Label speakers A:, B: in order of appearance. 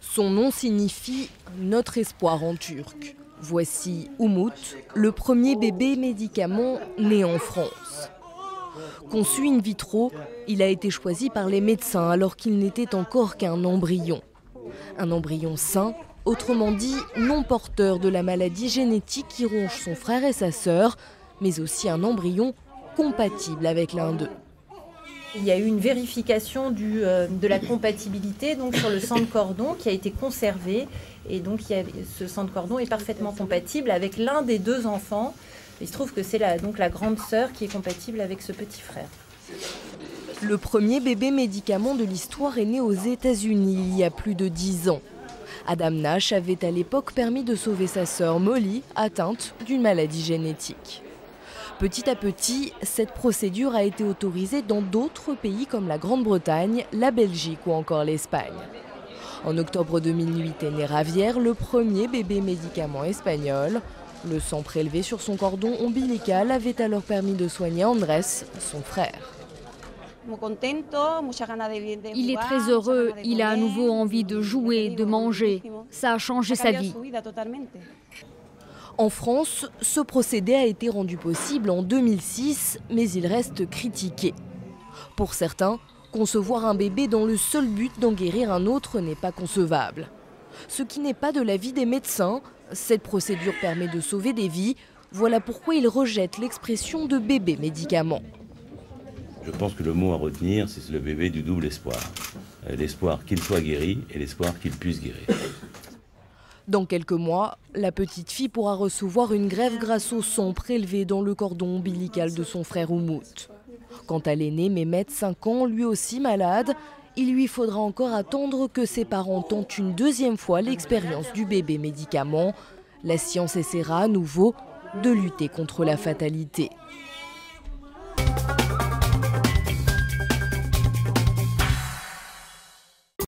A: Son nom signifie « notre espoir » en turc. Voici Umut, le premier bébé médicament né en France. Conçu in vitro, il a été choisi par les médecins alors qu'il n'était encore qu'un embryon. Un embryon sain, autrement dit non porteur de la maladie génétique qui ronge son frère et sa sœur, mais aussi un embryon compatible avec l'un d'eux.
B: Il y a eu une vérification de la compatibilité donc, sur le sang de cordon qui a été conservé. Et donc ce sang de cordon est parfaitement compatible avec l'un des deux enfants. Il se trouve que c'est la grande sœur qui est compatible avec ce petit frère.
A: Le premier bébé médicament de l'histoire est né aux États-Unis il y a plus de 10 ans. Adam Nash avait à l'époque permis de sauver sa sœur Molly, atteinte d'une maladie génétique. Petit à petit, cette procédure a été autorisée dans d'autres pays comme la Grande-Bretagne, la Belgique ou encore l'Espagne. En octobre 2008 est né Javier, le premier bébé médicament espagnol. Le sang prélevé sur son cordon ombilical avait alors permis de soigner Andrés, son frère.
C: Il est très heureux, il a à nouveau envie de jouer, de manger. Ça a changé sa vie.
A: En France, ce procédé a été rendu possible en 2006, mais il reste critiqué. Pour certains, concevoir un bébé dans le seul but d'en guérir un autre n'est pas concevable. Ce qui n'est pas de l'avis des médecins, cette procédure permet de sauver des vies. Voilà pourquoi ils rejettent l'expression de bébé médicament.
D: Je pense que le mot à retenir, c'est le bébé du double espoir. L'espoir qu'il soit guéri et l'espoir qu'il puisse guérir.
A: Dans quelques mois, la petite fille pourra recevoir une greffe grâce au sang prélevé dans le cordon ombilical de son frère Umut. Quant à l'aîné Mehmet, 5 ans, lui aussi malade, il lui faudra encore attendre que ses parents tentent une deuxième fois l'expérience du bébé médicament. La science essaiera à nouveau de lutter contre la fatalité.